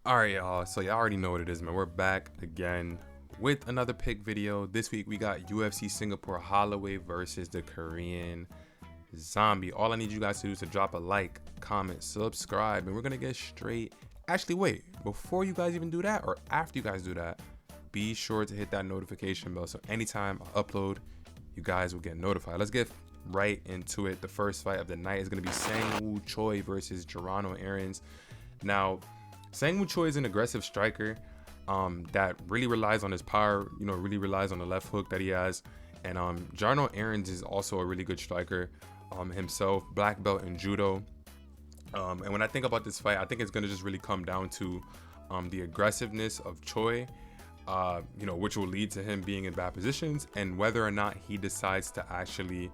All right, y'all. So y'all already know what it is, man. We're back again with another pick video. This week we got UFC Singapore Holloway versus the Korean Zombie. All I need you guys to do is to drop a like, comment, subscribe, and we're gonna get straight. Actually, wait. Before you guys even do that, or after you guys do that, be sure to hit that notification bell so anytime I upload, you guys will get notified. Let's get right into it. The first fight of the night is gonna be Sang-Woo Choi versus Geronimo Aarons. Now, Sang-Woo Choi is an aggressive striker that really relies on his power, really relies on the left hook that he has. And Geronimo Aarons is also a really good striker himself, black belt in judo. And when I think about this fight, I think it's going to just really come down to the aggressiveness of Choi, which will lead to him being in bad positions, and whether or not he decides to actually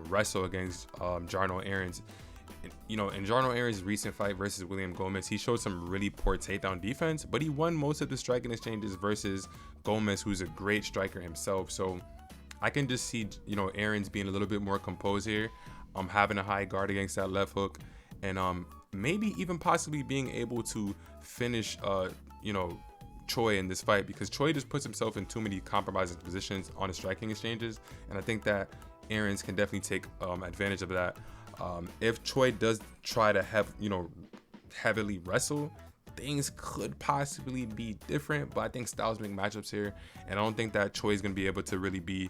wrestle against Geronimo Aarons. In Geronimo Aarons' recent fight versus William Gomez, he showed some really poor takedown defense, but he won most of the striking exchanges versus Gomez, who's a great striker himself. So I can just see, Aarons being a little bit more composed here, having a high guard against that left hook, and maybe even possibly being able to finish, Choi in this fight, because Choi just puts himself in too many compromising positions on the striking exchanges, and I think that Aarons can definitely take advantage of that. If Choi does try to heavily wrestle, things could possibly be different, but I think styles make matchups here, and I don't think that Choi is going to be able to really be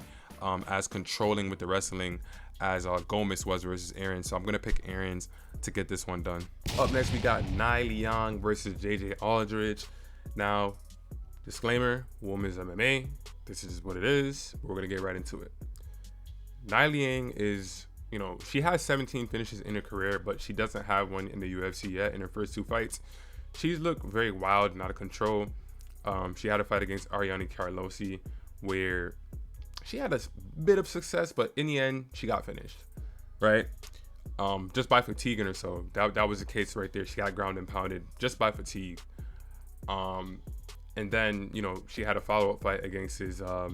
as controlling with the wrestling as Gomez was versus Aarons. So I'm going to pick Aarons to get this one done. Up next, we got Nai Liang versus JJ Aldridge. Now, disclaimer, women's MMA, this is what it is. We're going to get right into it. Nai Liang is, she has 17 finishes in her career, but she doesn't have one in the UFC yet. In her first two fights, she's looked very wild and out of control. She had a fight against Ariane Carlosi where she had a bit of success, but in the end, she got finished, right? Just by fatigue in her. So that was the case right there. She got ground and pounded just by fatigue. And then, she had a follow-up fight against his, I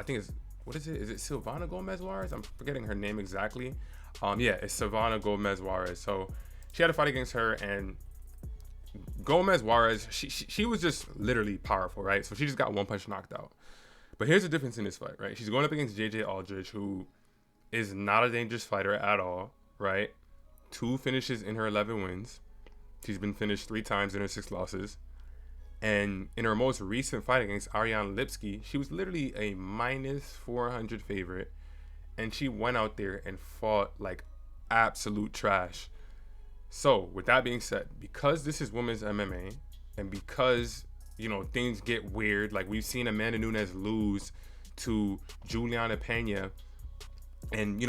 think it's, what is it? Is it Silvana Gomez Juarez? I'm forgetting her name exactly. Yeah, it's Silvana Gomez Juarez. So she had a fight against her, and Gomez Juarez, she was just literally powerful, right? So she just got one punch knocked out. But here's the difference in this fight, right? She's going up against JJ Aldridge, who is not a dangerous fighter at all, right? 2 finishes in her 11 wins. She's been finished 3 times in her 6 losses. And in her most recent fight against Ariane Lipski, she was literally a -400 favorite, and she went out there and fought like absolute trash. So with that being said, because this is women's MMA, and because things get weird, like we've seen Amanda Nunes lose to Juliana Pena, and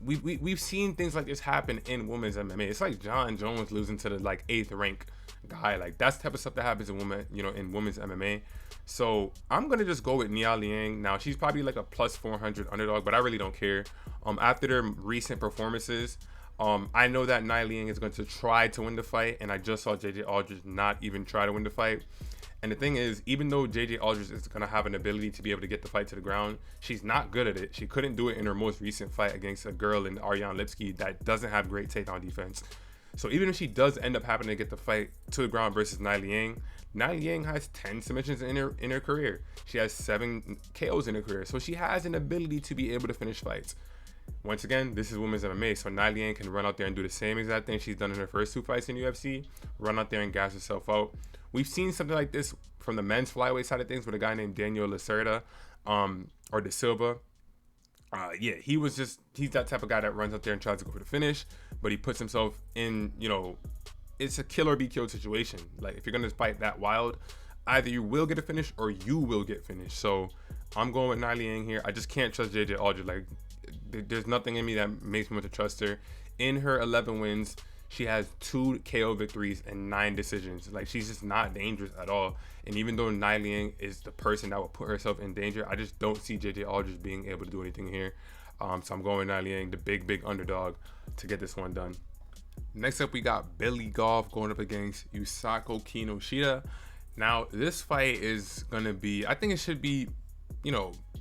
we've seen things like this happen in women's MMA. It's like John Jones losing to the 8th rank guy. Like, that's the type of stuff that happens in in women's MMA. So I'm gonna just go with Nai Liang. Now, she's probably like a +400 underdog, but I really don't care. After their recent performances, I know that Nai Liang is going to try to win the fight, and I just saw JJ Aldridge not even try to win the fight. And the thing is, even though JJ Aldridge is going to have an ability to be able to get the fight to the ground, she's not good at it. She couldn't do it in her most recent fight against a girl in Ariane Lipski that doesn't have great takedown defense. So even if she does end up having to get the fight to the ground versus Nai Liang has 10 submissions in her career. She has 7 KOs in her career. So she has an ability to be able to finish fights. Once again, this is women's MMA, so Nai Liang can run out there and do the same exact thing she's done in her first 2 fights in UFC, run out there and gas herself out. We've seen something like this from the men's flyweight side of things with a guy named Daniel Lacerda, or De Silva. He's that type of guy that runs out there and tries to go for the finish, but he puts himself in, it's a kill or be killed situation. Like, if you're going to fight that wild, either you will get a finish or you will get finished. So I'm going with Nai Liang here. I just can't trust JJ Aldridge. Like, there's nothing in me that makes me want to trust her. In her 11 wins, she has 2 KO victories and 9 decisions. Like, she's just not dangerous at all. And even though Nai Liang is the person that will put herself in danger, I just don't see JJ Aldridge being able to do anything here. So I'm going with Nai Liang, the big underdog, to get this one done. Next up, we got Billy Golf going up against Yusako Kinoshita. Now, this fight is going to be, I think it should be,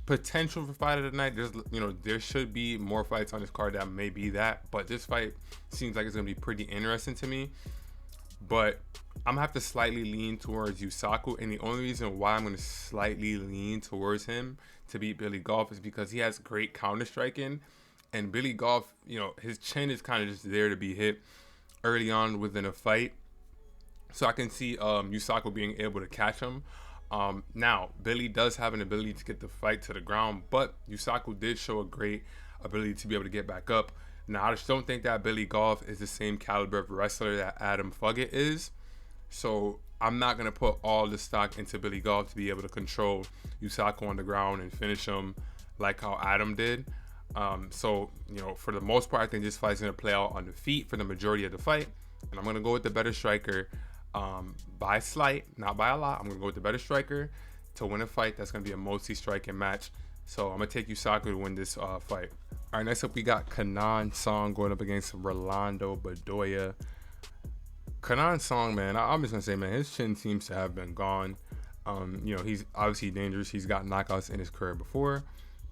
potential for fight of the night. There should be more fights on this card that may be that, but this fight seems like it's going to be pretty interesting to me. but I'm gonna have to slightly lean towards Yusaku, and the only reason why I'm gonna slightly lean towards him to beat Billy Golf is because he has great counter striking, and Billy Golf, his chin is kind of just there to be hit early on within a fight, so I can see Yusaku being able to catch him. Now Billy does have an ability to get the fight to the ground, but Yusaku did show a great ability to be able to get back up. Now I just don't think that Billy Golf is the same caliber of wrestler that Adam Fuggett is. So I'm not going to put all the stock into Billy Golf to be able to control Yusaku on the ground and finish him like how Adam did. So for the most part, I think this fight's going to play out on the feet for the majority of the fight. And I'm going to go with the better striker by slight, not by a lot. I'm going to go with the better striker to win a fight. That's going to be a multi-striking match. So I'm going to take Yusaku to win this fight. All right, next up we got Kenan Song going up against Rolando Bedoya. Kenan Song, man, I'm just gonna say, man, his chin seems to have been gone. He's obviously dangerous. He's got knockouts in his career before,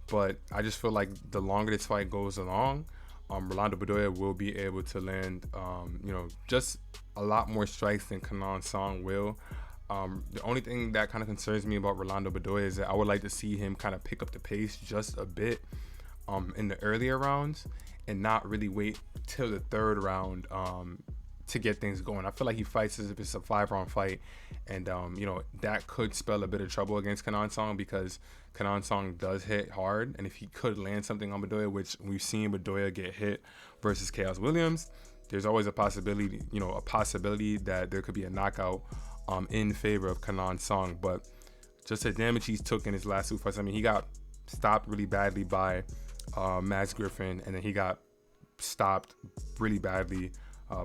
but I just feel like the longer this fight goes along, Rolando Bedoya will be able to land, just a lot more strikes than Kenan Song will. The only thing that kind of concerns me about Rolando Bedoya is that I would like to see him kind of pick up the pace just a bit in the earlier rounds and not really wait till the third round to get things going. I feel like he fights as if it's a 5-round fight, and that could spell a bit of trouble against Kenan Song because Kenan Song does hit hard, and if he could land something on Bedoya, which we've seen Bedoya get hit versus Chaos Williams, there's always a possibility that there could be a knockout in favor of Kenan Song. But just the damage he's took in his last 2 fights, I mean, he got stopped really badly by Max Griffin, and then he got stopped really badly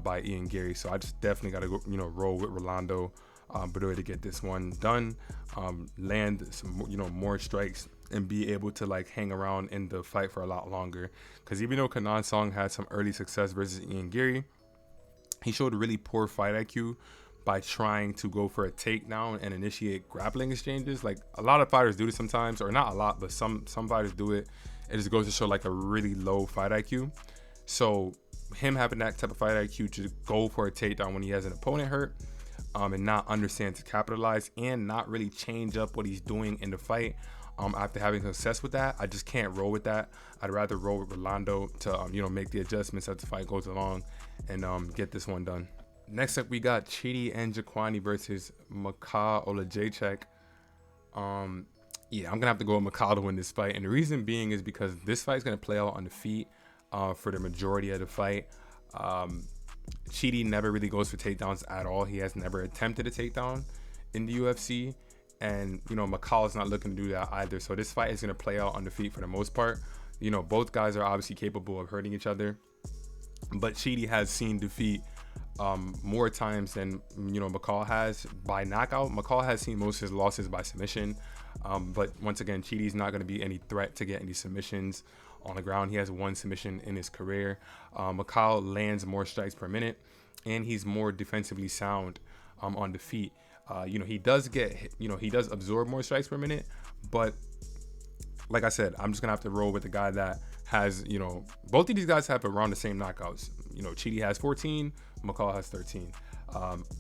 by Ian Gary. So I just definitely got to go, roll with Rolando Bedoya to get this one done, land some, more strikes, and be able to hang around in the fight for a lot longer. Because even though Kenan Song had some early success versus Ian Gary, he showed really poor fight IQ by trying to go for a takedown and initiate grappling exchanges. Like, a lot of fighters do this sometimes, or not a lot, but some fighters do it. It just goes to show a really low fight IQ. So him having that type of fight IQ to go for a takedown when he has an opponent hurt, and not understand to capitalize and not really change up what he's doing in the fight, after having success with that, I just can't roll with that. I'd rather roll with Rolando to make the adjustments as the fight goes along and get this one done. Next up we got Chidi Njokuani versus Mikhail Olajaychuk. I'm gonna have to go with Mikhail to win this fight, and the reason being is because this fight is gonna play out on the feet for the majority of the fight. Chidi never really goes for takedowns at all. He has never attempted a takedown in the UFC, and Mikhail is not looking to do that either. So this fight is going to play out on the feet for the most part. Both guys are obviously capable of hurting each other, but Chidi has seen defeat more times than Mikhail has by knockout. Mikhail has seen most of his losses by submission, but once again, Chidi's not going to be any threat to get any submissions on the ground. He has 1 submission in his career. Mikhail lands more strikes per minute, and he's more defensively sound on the feet. He does he does absorb more strikes per minute, but like I said, I'm just gonna have to roll with the guy that has, both of these guys have around the same knockouts. Chidi has 14, Mikhail has 13.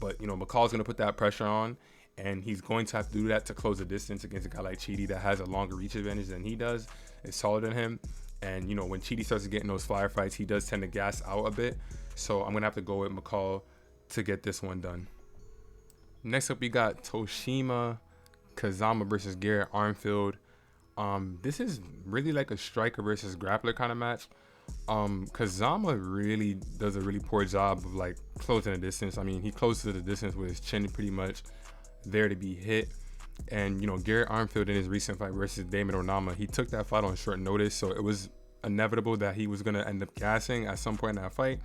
But Mikhail's gonna put that pressure on, and he's going to have to do that to close the distance against a guy like Chidi that has a longer reach advantage than he does, is taller than him. And when Chidi starts to get in those flyer fights, he does tend to gas out a bit. So I'm gonna have to go with Mikhail to get this one done. Next up, we got Toshima Kazama versus Garrett Armfield. This is really like a striker versus grappler kind of match. Kazama really does a really poor job of closing the distance. I mean, he closes the distance with his chin pretty much there to be hit. And Garrett Armfield in his recent fight versus Damon Onama, he took that fight on short notice, so it was inevitable that he was gonna end up gassing at some point in that fight.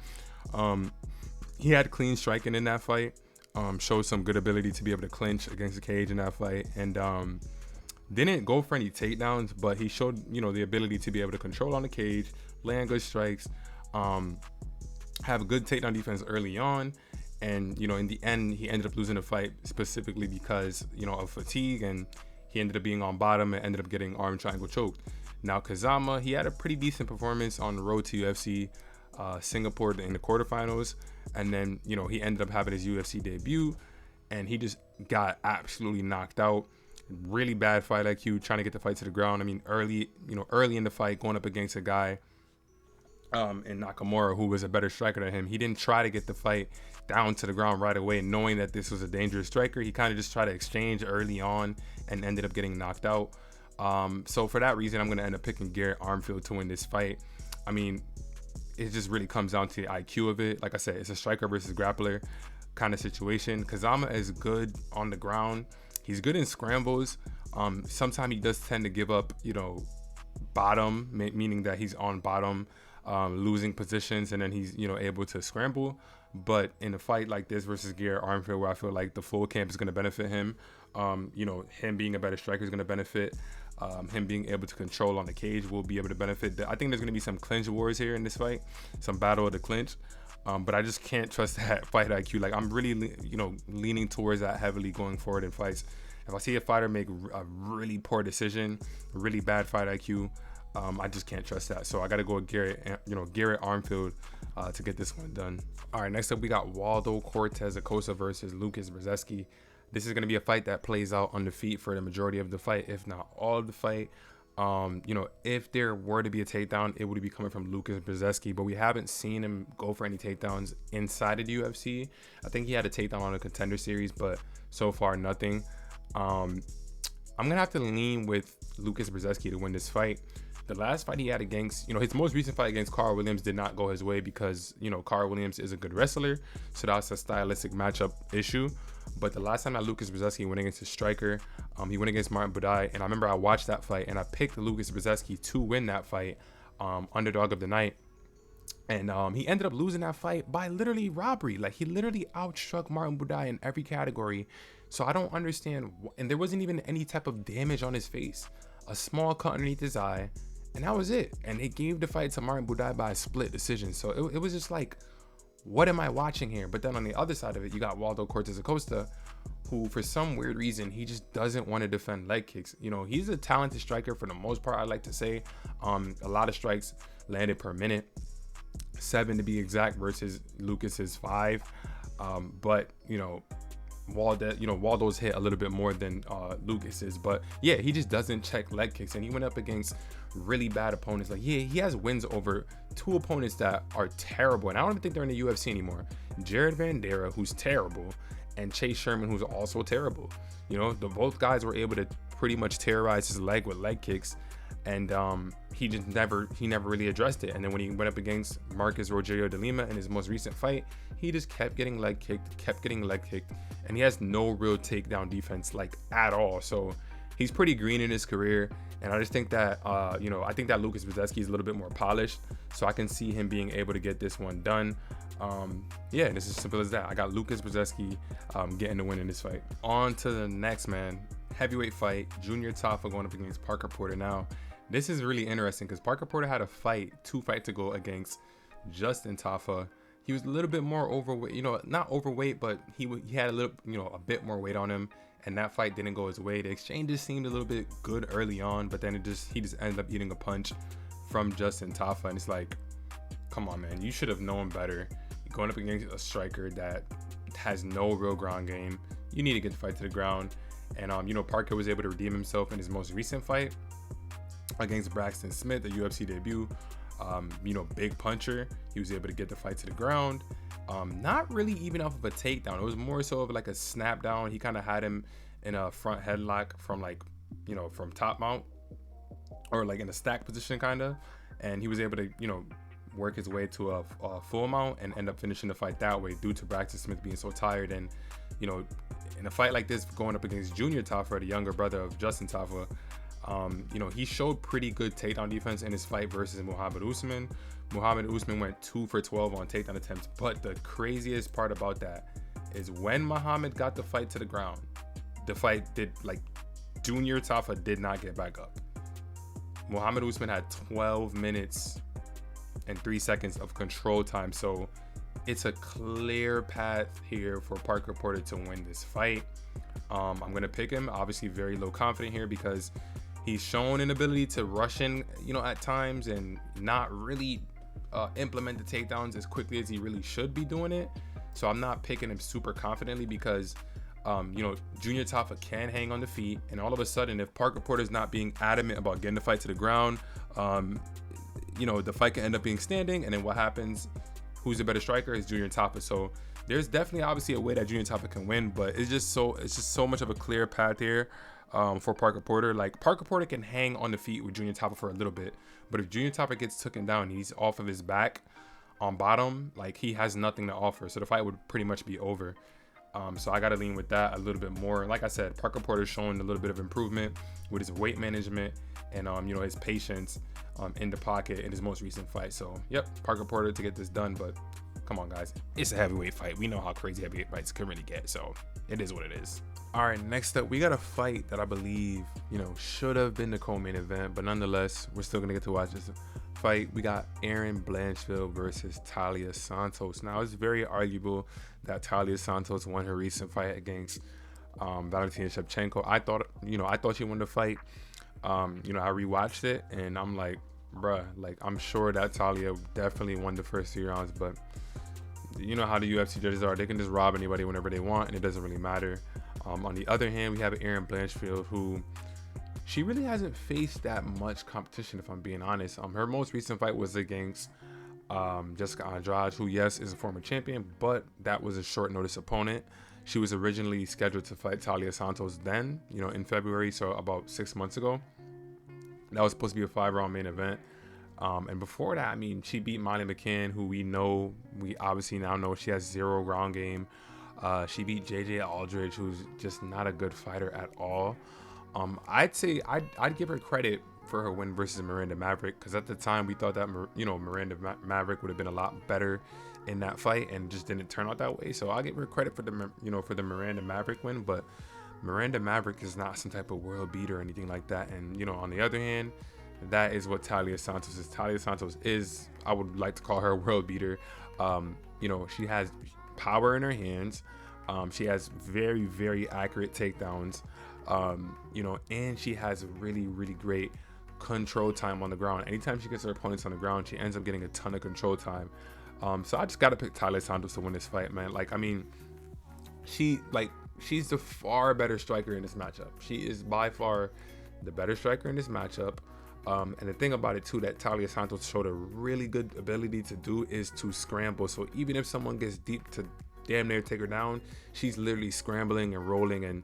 He had clean striking in that fight, showed some good ability to be able to clinch against the cage in that fight, and didn't go for any takedowns, but he showed the ability to be able to control on the cage, land good strikes, have a good takedown defense early on. And in the end, he ended up losing the fight specifically because of fatigue, and he ended up being on bottom and ended up getting arm triangle choked. Now Kazama, he had a pretty decent performance on the road to UFC. Singapore in the quarterfinals, and then he ended up having his UFC debut, and he just got absolutely knocked out. Really bad fight IQ, trying to get the fight to the ground. I mean, early in the fight, going up against a guy in Nakamura, who was a better striker than him. He didn't try to get the fight down to the ground right away, knowing that this was a dangerous striker. He kind of just tried to exchange early on and ended up getting knocked out. So for that reason, I'm going to end up picking Garrett Armfield to win this fight. I mean, it just really comes down to the IQ of it. Like I said, it's a striker versus grappler kind of situation. Kazama is good on the ground. He's good in scrambles. Sometimes he does tend to give up, bottom, meaning that he's on bottom, losing positions, and then he's, able to scramble. But in a fight like this versus Garrett Armfield, where I feel like the full camp is going to benefit him, him being a better striker is going to benefit. Him being able to control on the cage will be able to benefit. I think there's going to be some clinch wars here in this fight, some battle of the clinch. But I just can't trust that fight IQ. Like, I'm really, leaning towards that heavily going forward in fights. If I see a fighter make a really poor decision, really bad fight IQ, I just can't trust that. So I got to go with Garrett Armfield to get this one done. All right, next up we got Waldo Cortez Acosta versus Lucas Brzezinski. This is going to be a fight that plays out on the feet for the majority of the fight, if not all of the fight. If there were to be a takedown, it would be coming from Lucas Brzezinski, but we haven't seen him go for any takedowns inside of the UFC. I think he had a takedown on a Contender Series, but so far nothing. I'm gonna have to lean with Lucas Brzezinski to win this fight. The last fight he had against, his most recent fight against Carl Williams did not go his way because, Carl Williams is a good wrestler, so that's a stylistic matchup issue. But the last time that Lucas Brzezinski went against a striker, he went against Martin Budai, and I remember I watched that fight and I picked Lucas Brzezinski to win that fight, underdog of the night. And he ended up losing that fight by literally robbery. Like, he literally outstruck Martin Budai in every category. So I don't understand. And there wasn't even any type of damage on his face. A small cut underneath his eye, and that was it. And they gave the fight to Martin Budai by a split decision. So it was just like, what am I watching here? But then on the other side of it, you got Waldo Cortez Acosta, who for some weird reason, he just doesn't want to defend leg kicks. He's a talented striker for the most part, I like to say. A lot of strikes landed per minute, 7 to be exact versus Lucas's 5. But Waldo's hit a little bit more than Lucas's, but yeah, he just doesn't check leg kicks, and he went up against really bad opponents. Like, he has wins over 2 opponents that are terrible, and I don't even think they're in the UFC anymore. Jared Vanderaa, who's terrible, and Chase Sherman, who's also terrible. Both guys were able to pretty much terrorize his leg with leg kicks, and he never really addressed it. And then when he went up against Marcus Rogerio de Lima in his most recent fight, he just kept getting leg kicked, and he has no real takedown defense, like, at all. So he's pretty green in his career, and I just think that I think that Lucas Brzezinski is a little bit more polished, so I can see him being able to get this one done. Yeah, and it's as simple as that. I got Lucas Brzezinski getting the win in this fight. On to the next, man. Heavyweight fight, Junior Tafa going up against Parker Porter. Now, this is really interesting because Parker Porter had a 2 fight to go against Justin Tafa. He was a little bit more overweight, not overweight, but he had a little, a bit more weight on him, and that fight didn't go his way. The exchanges seemed a little bit good early on, but then he just ended up eating a punch from Justin Tafa, and it's like, come on, man, you should have known better. You're going up against a striker that has no real ground game. You need to get the fight to the ground, and Parker was able to redeem himself in his most recent fight against Braxton Smith, the UFC debut. Big puncher. He was able to get the fight to the ground. Not really even off of a takedown. It was more so of like a snap down. He kind of had him in a front headlock from from top mount, or like in a stack position kind of. And he was able to, work his way to a full mount and end up finishing the fight that way due to Braxton Smith being so tired. And, in a fight like this, going up against Junior Tafa, the younger brother of Justin Tafa, he showed pretty good takedown defense in his fight versus Muhammad Usman. Muhammad Usman went 2 for 12 on takedown attempts, but the craziest part about that is when Muhammad got the fight to the ground, Junior Tafa did not get back up. Muhammad Usman had 12 minutes and 3 seconds of control time, so it's a clear path here for Parker Porter to win this fight. I'm gonna pick him, obviously very low confident here because he's shown an ability to rush in, at times, and not really implement the takedowns as quickly as he really should be doing it. So I'm not picking him super confidently because Junior Tafa can hang on the feet, and all of a sudden, if Parker Porter's not being adamant about getting the fight to the ground, the fight can end up being standing, and then what happens? Who's the better striker? Is Junior Tafa. So there's definitely obviously a way that Junior Tafa can win, but it's just so much of a clear path here for Parker Porter. Like, Parker Porter can hang on the feet with Junior Tafa for a little bit, but if Junior Tafa gets taken down, he's off of his back on bottom, like, he has nothing to offer. So the fight would pretty much be over. So I got to lean with that a little bit more. Like I said, Parker Porter's showing a little bit of improvement with his weight management and his patience in the pocket in his most recent fight. So yep, Parker Porter to get this done. But come on, guys, it's a heavyweight fight. We know how crazy heavyweight fights can really get. So it is what it is. All right, next up, we got a fight that I believe should have been the co-main event, but nonetheless, we're still gonna get to watch this fight. We got Erin Blanchfield versus Taila Santos. Now, it's very arguable that Taila Santos won her recent fight against Valentina Shevchenko. I thought she won the fight. I rewatched it and I'm like, bruh, like, I'm sure that Taila definitely won the first 3 rounds, but you know how the UFC judges are. They can just rob anybody whenever they want, and it doesn't really matter. On the other hand, we have Erin Blanchfield, who she really hasn't faced that much competition, if I'm being honest. Her most recent fight was against Jessica Andrade, who, yes, is a former champion, but that was a short notice opponent. She was originally scheduled to fight Taila Santos then, in February, so about 6 months ago. That was supposed to be a 5-round main event. And before that, I mean, she beat Molly McCann, who we obviously now know she has 0 ground game. She beat JJ Aldridge, who's just not a good fighter at all. I'd say I'd give her credit for her win versus Miranda Maverick, because at the time we thought that Miranda Maverick would have been a lot better in that fight, and just didn't turn out that way. So I'll give her credit for the Miranda Maverick win, but Miranda Maverick is not some type of world beater or anything like that. And on the other hand, that is what Taila Santos is. Taila Santos is, I would like to call her a world beater. She has power in her hands. She has very, very accurate takedowns. And she has really, really great control time on the ground. Anytime she gets her opponents on the ground, she ends up getting a ton of control time. So I just got to pick Taila Santos to win this fight, man. Like, I mean, she's the far better striker in this matchup. She is by far the better striker in this matchup. And the thing about it too, that Taila Santos showed a really good ability to do is to scramble. So even if someone gets deep to damn near take her down, she's literally scrambling and rolling, and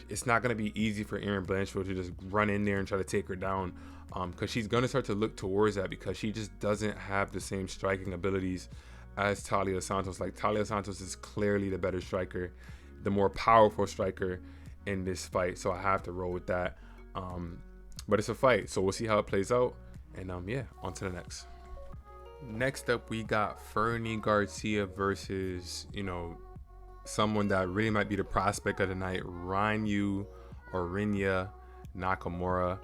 it's not going to be easy for Erin Blanchfield to just run in there and try to take her down, because she's going to start to look towards that, because she just doesn't have the same striking abilities as Taila Santos. Like, Taila Santos is clearly the better striker, the more powerful striker in this fight, so I have to roll with that. But it's a fight, so we'll see how it plays out. And yeah, on to the next. Next up, we got Fernie Garcia versus, someone that really might be the prospect of the night, Ryu Orinya Nakamura.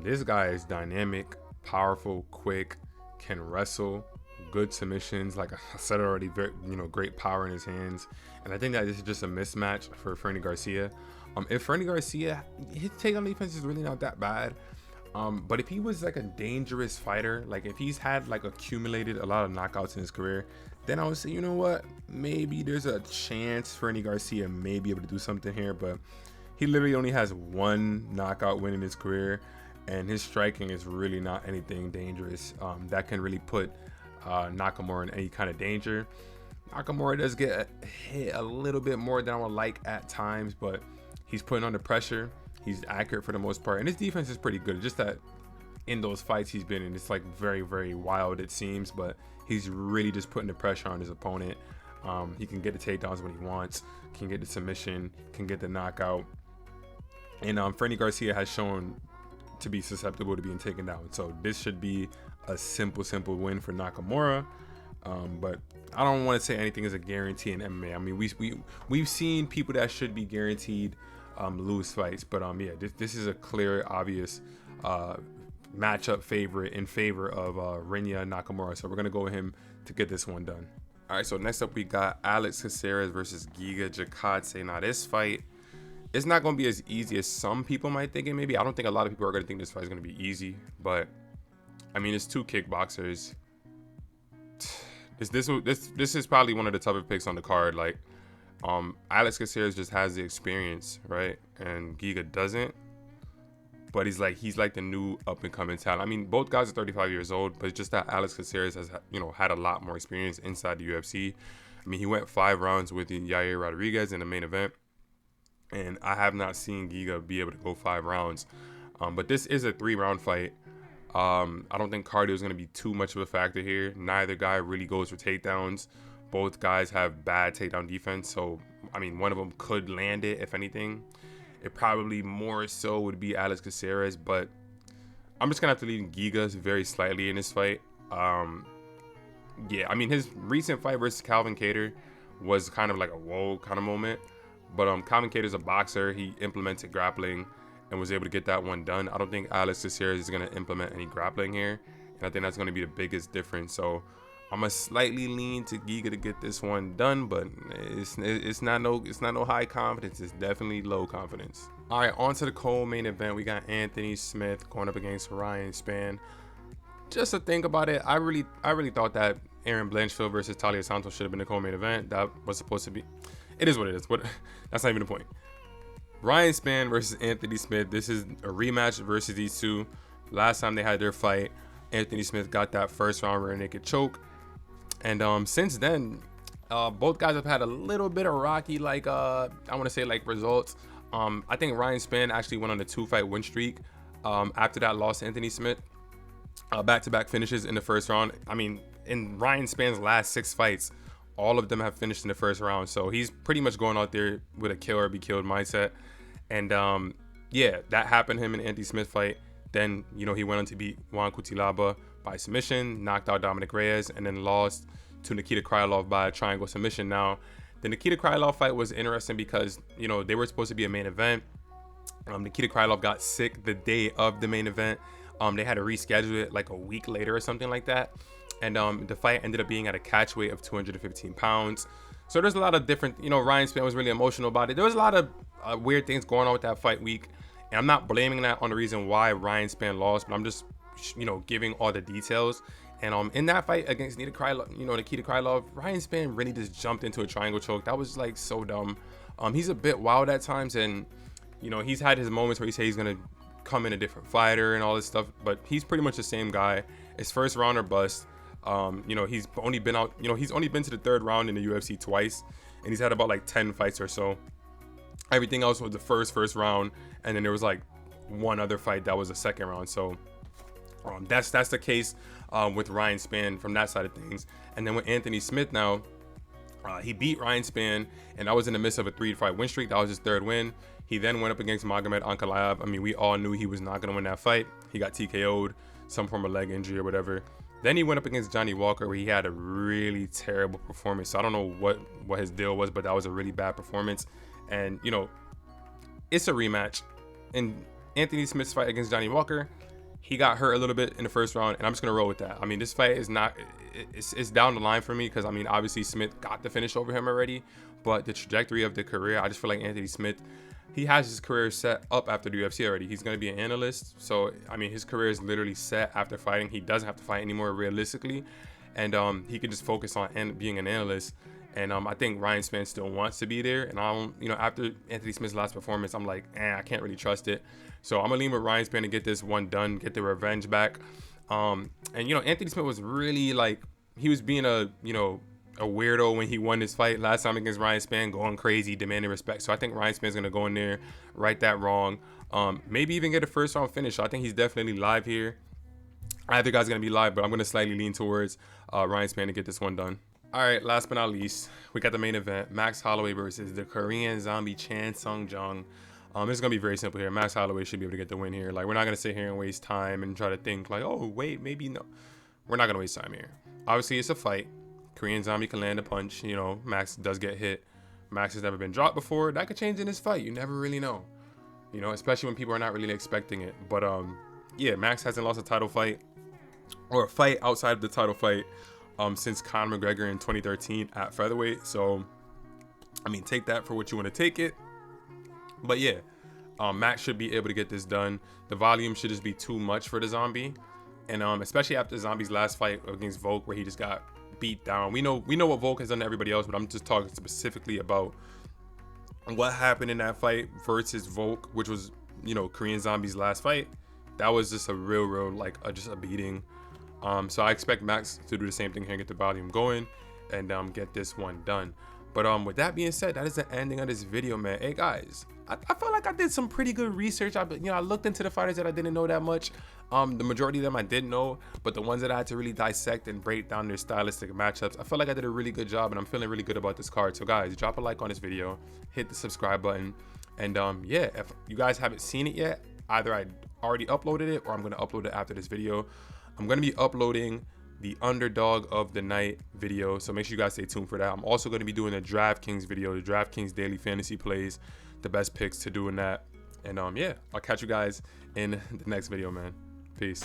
This guy is dynamic, powerful, quick, can wrestle, good submissions. Like I said already, very, great power in his hands. And I think that this is just a mismatch for Fernie Garcia. If Fernie Garcia, his takedown defense is really not that bad. But if he was like a dangerous fighter, like if he's had like accumulated a lot of knockouts in his career, then I would say, you know what, maybe there's a chance Fernie Garcia may be able to do something here. But he literally only has 1 knockout win in his career, and his striking is really not anything dangerous that can really put Nakamura in any kind of danger. Nakamura does get hit a little bit more than I would like at times, but he's putting on the pressure. He's accurate for the most part, and his defense is pretty good. Just that in those fights he's been in, it's like very, very wild, it seems, but he's really just putting the pressure on his opponent. He can get the takedowns when he wants, can get the submission, can get the knockout. And Fernie Garcia has shown to be susceptible to being taken down. So this should be a simple win for Nakamura. But I don't want to say anything is a guarantee in MMA. I mean, we've seen people that should be guaranteed lose fights, but yeah, this is a clear, obvious matchup favorite in favor of Rinya Nakamura. So we're gonna go with him to get this one done. All right, so next up we got Alex Caceres versus Giga Chikadze. Now this fight, it's not gonna be as easy as some people might think it may be. I don't think a lot of people are gonna think this fight is gonna be easy, but I mean, it's 2 kickboxers. this is probably one of the tougher picks on the card. Like, Alex Caceres just has the experience, right? And Giga doesn't. But he's like the new up and coming talent. I mean, both guys are 35 years old, but it's just that Alex Caceres has, had a lot more experience inside the UFC. I mean, he went 5 rounds with Yair Rodriguez in the main event, and I have not seen Giga be able to go 5 rounds. But this is a 3-round fight. I don't think cardio is going to be too much of a factor here. Neither guy really goes for takedowns. Both guys have bad takedown defense, so I mean, one of them could land it if anything. It probably more so would be Alex Caceres, but I'm just gonna have to leave Giga very slightly in this fight. Yeah, I mean, his recent fight versus Calvin Kattar was kind of like a whoa kind of moment, but Calvin Kattar's a boxer. He implemented grappling and was able to get that one done. I don't think Alex Caceres is gonna implement any grappling here, and I think that's gonna be the biggest difference. So I'm gonna slightly lean to Giga to get this one done, but it's not no high confidence. It's definitely low confidence. All right, on to the co-main event. We got Anthony Smith going up against Ryan Spann. Just to think about it, I really thought that Aaron Blanchfield versus Talia Santos should have been the co-main event. That was supposed to be. It is what it is. But that's not even the point. Ryan Spann versus Anthony Smith. This is a rematch versus these two. Last time they had their fight, Anthony Smith got that first round rear naked choke. And since then, both guys have had a little bit of rocky, like I want to say, like, results. I think Ryan Spann actually went on a 2-fight win streak. After that loss to Anthony Smith, back-to-back finishes in the first round. I mean, in Ryan Spann's last 6 fights, all of them have finished in the first round. So he's pretty much going out there with a kill or be killed mindset. And yeah, that happened to him in the Anthony Smith fight. Then, he went on to beat Juan Cutelaba by submission, knocked out Dominic Reyes, and then lost to Nikita Krylov by a triangle submission. Now, the Nikita Krylov fight was interesting because, they were supposed to be a main event. Nikita Krylov got sick the day of the main event. They had to reschedule it like a week later or something like that. And the fight ended up being at a catch weight of 215 pounds. So there's a lot of different, Ryan Spann was really emotional about it. There was a lot of weird things going on with that fight week. And I'm not blaming that on the reason why Ryan Spann lost, but I'm just, giving all the details. And in that fight against Nikita Krylov, Ryan Spann really just jumped into a triangle choke. That was like so dumb. He's a bit wild at times, and he's had his moments where he says he's gonna come in a different fighter and all this stuff, but he's pretty much the same guy. It's first round or bust. He's only been out. He's only been to the 3rd round in the UFC twice, and he's had about like 10 fights or so. Everything else was the first round, and then there was like one other fight that was a 2nd round. So that's the case with Ryan Spann from that side of things. And then with Anthony Smith now, he beat Ryan Spann, and that was in the midst of a 3-fight win streak. That was his 3rd win. He then went up against Magomed Ankalaev. I mean, we all knew he was not going to win that fight. He got TKO'd, some form of leg injury or whatever. Then he went up against Johnny Walker, where he had a really terrible performance. So I don't know what his deal was, but that was a really bad performance. And, it's a rematch. In Anthony Smith's fight against Johnny Walker, he got hurt a little bit in the first round, and I'm just going to roll with that. I mean, this fight is not, it's down the line for me because, I mean, obviously Smith got the finish over him already, but the trajectory of the career, I just feel like Anthony Smith, he has his career set up after the UFC already. He's going to be an analyst. So, I mean, his career is literally set after fighting. He doesn't have to fight anymore realistically, and he can just focus on being an analyst. And I think Ryan Spann still wants to be there. And I don't, after Anthony Smith's last performance, I'm like, I can't really trust it. So I'm gonna lean with Ryan Spann to get this one done, get the revenge back. And Anthony Smith was really like, he was being a weirdo when he won this fight last time against Ryan Spann, going crazy, demanding respect. So I think Ryan Spann's gonna go in there, right that wrong, maybe even get a 1st round finish. So I think he's definitely live here. Either guy's gonna be live, but I'm gonna slightly lean towards Ryan Spann to get this one done. All right, last but not least, we got the main event: Max Holloway versus the Korean Zombie Chan Sung Jung. It's gonna be very simple here. Max Holloway should be able to get the win here. Like, we're not gonna sit here and waste time and try to think like, oh wait, maybe no. We're not gonna waste time here. Obviously, it's a fight. Korean Zombie can land a punch. Max does get hit. Max has never been dropped before. That could change in this fight. You never really know. Especially when people are not really expecting it. But yeah, Max hasn't lost a title fight or a fight outside of the title fight since Conor McGregor in 2013 at featherweight. So, I mean, take that for what you want to take it. But yeah, Max should be able to get this done. The volume should just be too much for the Zombie. And especially after Zombie's last fight against Volk, where he just got beat down. We know what Volk has done to everybody else, but I'm just talking specifically about what happened in that fight versus Volk, which was, you know, Korean Zombie's last fight. That was just a real like just a beating. So I expect Max to do the same thing here and get the volume going and get this one done. But with that being said, that is the ending of this video, man. Hey guys, I felt like I did some pretty good research. I looked into the fighters that I didn't know that much. The majority of them I didn't know, but the ones that I had to really dissect and break down their stylistic matchups, I felt like I did a really good job, and I'm feeling really good about this card. So guys, drop a like on this video, hit the subscribe button, and yeah, if you guys haven't seen it yet, either I already uploaded it or I'm gonna upload it after this video. I'm gonna be uploading the underdog of the night video, so make sure you guys stay tuned for that. I'm also going to be doing a DraftKings video, the DraftKings daily fantasy plays, the best picks to do in that. And yeah, I'll catch you guys in the next video, man. Peace.